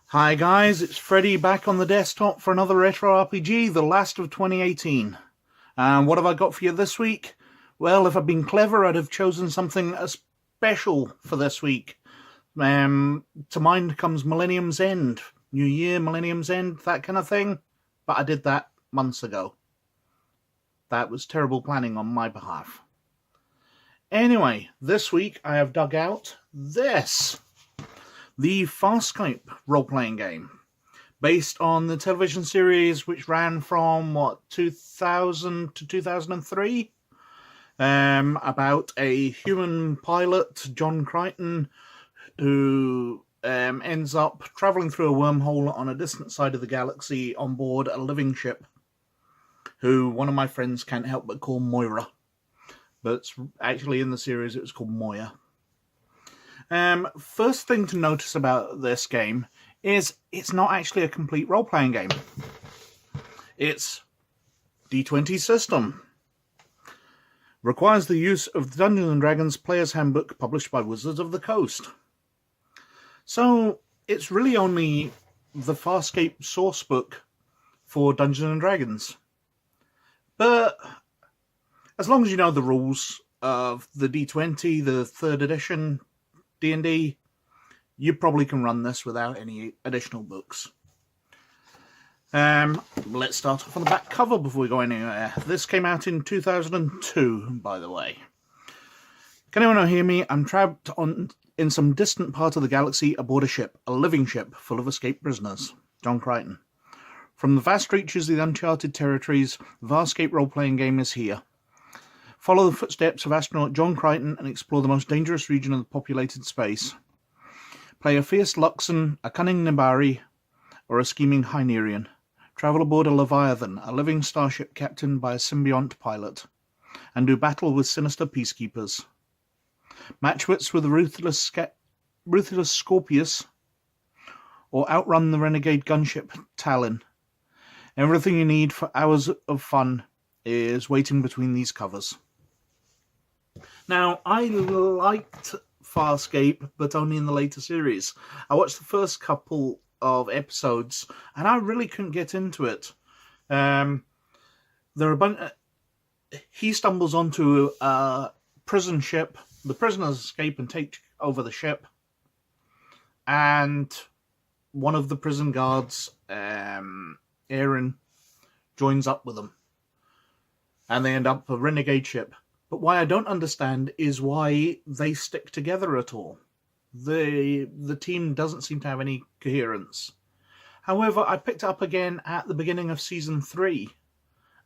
Hi guys, it's Freddy back on the desktop for another Retro RPG, the last of 2018. And what have I got for you this week? Well, if I'd been clever, I'd have chosen something special for this week. To mind comes Millennium's End. New Year, Millennium's End, that kind of thing. But I did that months ago. That was terrible planning on my behalf. Anyway, this week I have dug out this. The Farscape role-playing game, based on the television series which ran from, 2000 to 2003? About a human pilot, John Crichton, who ends up travelling through a wormhole on a distant side of the galaxy on board a living ship, who one of my friends can't help but call Moira. But actually in the series it was called Moya. First thing to notice about this game is it's not actually a complete role-playing game. It's D20 system. Requires the use of the Dungeons & Dragons Player's Handbook published by Wizards of the Coast. So it's really only the Farscape source book for Dungeons & Dragons. But as long as you know the rules of the D20, the 3rd edition D&D, you probably can run this without any additional books. Let's start off on the back cover before we go anywhere. This came out in 2002, by the way. Can anyone hear me? I'm trapped in some distant part of the galaxy aboard a ship, a living ship full of escaped prisoners. John Crichton. From the vast reaches of the uncharted territories, the Farscape role-playing game is here. Follow the footsteps of astronaut John Crichton and explore the most dangerous region of the populated space. Play a fierce Luxon, a cunning Nibari, or a scheming Hynerian. Travel aboard a Leviathan, a living starship captained by a symbiont pilot, and do battle with sinister peacekeepers. Match wits with the ruthless Scorpius, or outrun the renegade gunship Talon. Everything you need for hours of fun is waiting between these covers. Now, I liked Farscape, but only in the later series. I watched the first couple of episodes, and I really couldn't get into it. He stumbles onto a prison ship. The prisoners escape and take over the ship, and one of the prison guards, Aaron, joins up with them, and they end up a renegade ship. But why I don't understand is why they stick together at all. The team doesn't seem to have any coherence. However, I picked it up again at the beginning of Season 3,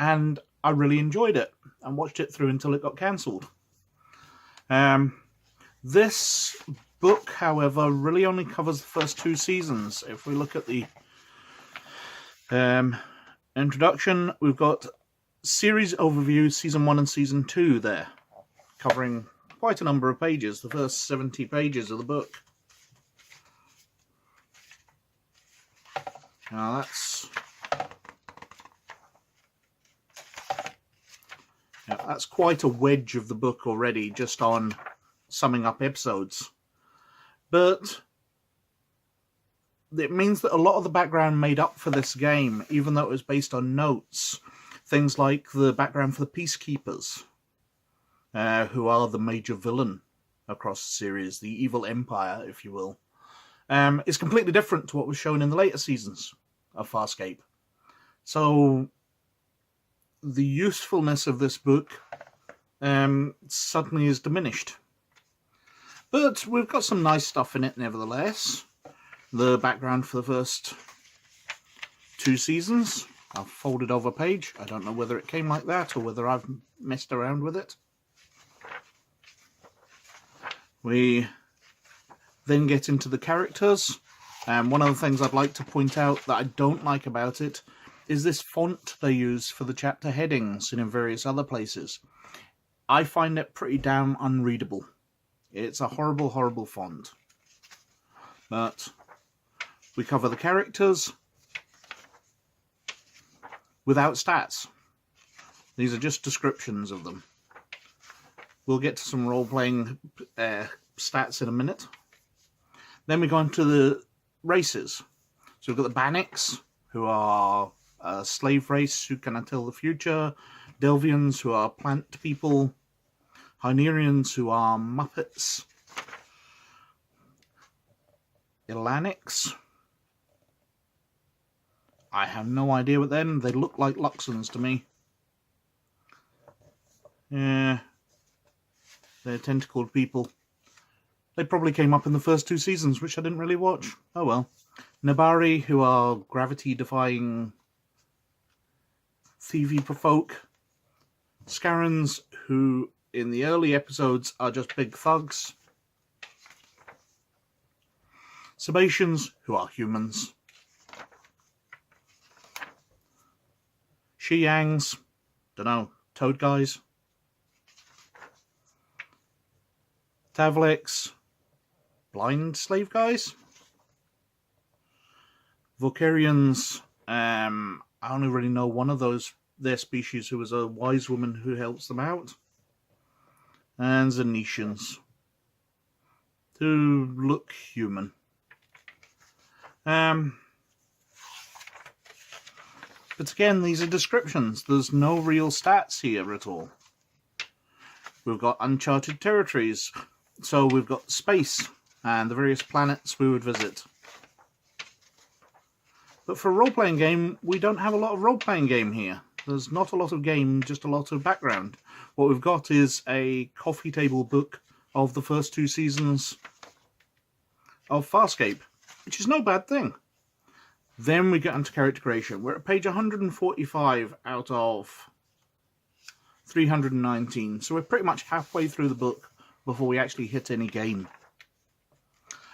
and I really enjoyed it, and watched it through until it got cancelled. This book, however, really only covers the first 2 seasons. If we look at the introduction, we've got series overview, Season 1 and Season 2 there, covering quite a number of pages, the first 70 pages of the book. Now that's quite a wedge of the book already, just on summing up episodes. But it means that a lot of the background made up for this game, even though it was based on notes. Things like the background for the Peacekeepers, who are the major villain across the series, the evil empire, if you will, is completely different to what was shown in the later seasons of Farscape. So the usefulness of this book suddenly is diminished. But we've got some nice stuff in it nevertheless. The background for the first 2 seasons. I've folded over a page. I don't know whether it came like that or whether I've messed around with it. We then get into the characters. One of the things I'd like to point out that I don't like about it is this font they use for the chapter headings and in various other places. I find it pretty damn unreadable. It's a horrible, horrible font. But we cover the characters without stats. These are just descriptions of them. We'll get to some role-playing stats in a minute. Then we go on to the races. So we've got the Bannics, who are a slave race who cannot tell the future. Delvians, who are plant people. Hynerians, who are Muppets. Ilanics. I have no idea what them. They look like Luxons to me. Yeah. They're tentacled people. They probably came up in the first 2 seasons, which I didn't really watch. Oh well. Nabari, who are gravity-defying thievy folk. Scarans, who in the early episodes are just big thugs. Sebaceans, who are humans. Shiyangs, dunno, toad guys. Tavlex, blind slave guys. Vocarians, I only really know one of their species who was a wise woman who helps them out. And Zanetians, who look human. But again, these are descriptions. There's no real stats here at all. We've got uncharted territories. So we've got space and the various planets we would visit. But for a role-playing game, we don't have a lot of role-playing game here. There's not a lot of game, just a lot of background. What we've got is a coffee table book of the first 2 seasons of Farscape, which is no bad thing. Then we get into character creation. We're at page 145 out of 319, so we're pretty much halfway through the book before we actually hit any game.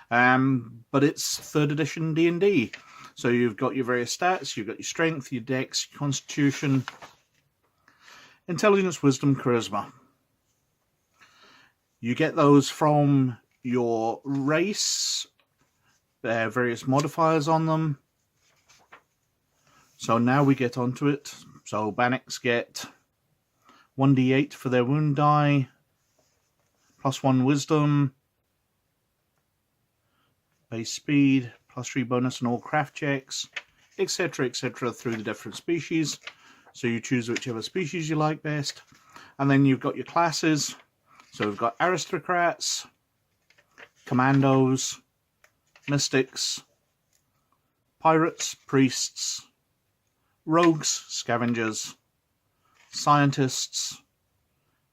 But it's 3rd edition D&D. So you've got your various stats, you've got your strength, your dex, your constitution, intelligence, wisdom, charisma. You get those from your race, various modifiers on them. So now we get onto it. So Bannics get 1d8 for their wound die, +1 wisdom, base speed, +3 bonus on all craft checks, etc., through the different species. So you choose whichever species you like best. And then you've got your classes. So we've got aristocrats, commandos, mystics, pirates, priests, rogues, scavengers, scientists,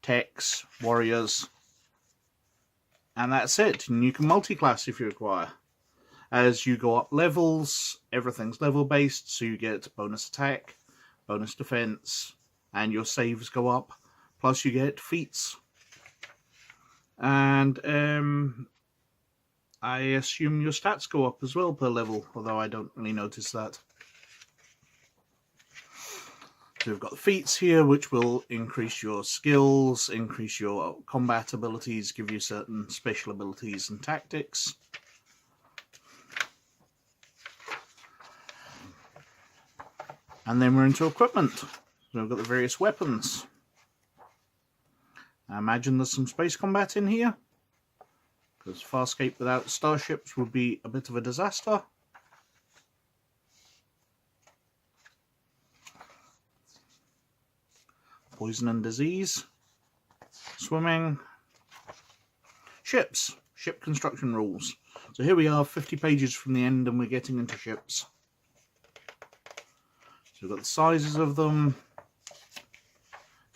techs, warriors, and that's it. And you can multi-class if you require. As you go up levels, everything's level-based, so you get bonus attack, bonus defense, and your saves go up. Plus you get feats. And I assume your stats go up as well per level, although I don't really notice that. So we've got the feats here, which will increase your skills, increase your combat abilities, give you certain special abilities and tactics. And then we're into equipment. So we've got the various weapons. I imagine there's some space combat in here, because Farscape without starships would be a bit of a disaster. Poison and disease. Swimming. Ships. Ship construction rules. So here we are, 50 pages from the end, and we're getting into ships. So we've got the sizes of them.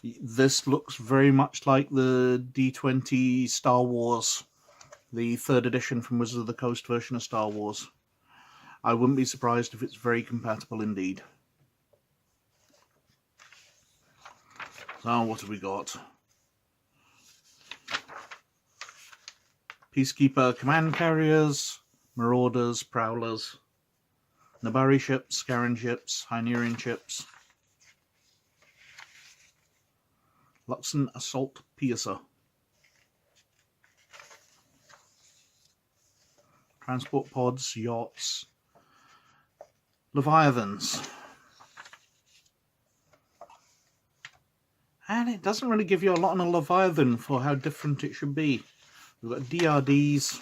This looks very much like the D20 Star Wars, the 3rd edition from Wizards of the Coast version of Star Wars. I wouldn't be surprised if it's very compatible indeed. So what have we got? Peacekeeper command carriers, marauders, prowlers, Nabari ships, Scaran ships, Hynerian ships, Luxon assault piercer, transport pods, yachts, Leviathans. And it doesn't really give you a lot on a Leviathan for how different it should be. We've got DRDs.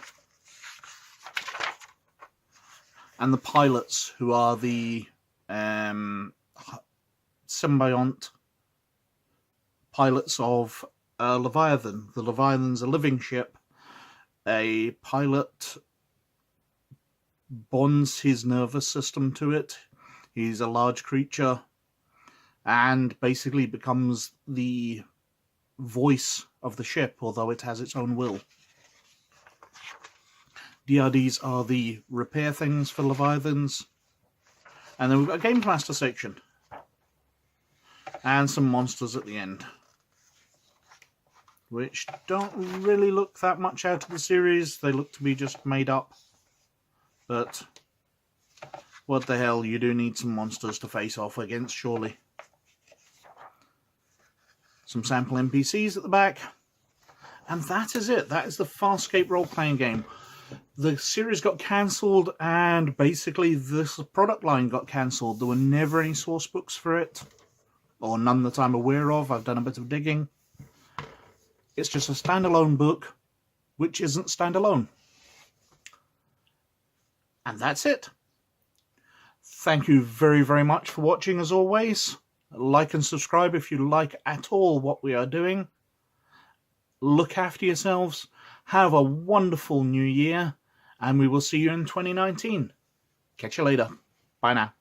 and the pilots, who are the symbiont pilots of Leviathan. The Leviathan's a living ship. A pilot bonds his nervous system to it. He's a large creature and basically becomes the voice of the ship, although it has its own will. DRDs are the repair things for Leviathans. And then we've got a Games Master section. And some monsters at the end, which don't really look that much out of the series. They look to be just made up. But what the hell, you do need some monsters to face off against, surely. Some sample NPCs at the back. And that is it. That is the Farscape role-playing game. The series got cancelled, and basically this product line got cancelled. There were never any source books for it, or none that I'm aware of. I've done a bit of digging. It's just a standalone book, which isn't standalone. And that's it. Thank you very, very much for watching, as always. Like and subscribe if you like at all what we are doing. Look after yourselves. Have a wonderful new year, and we will see you in 2019. Catch you later. Bye now.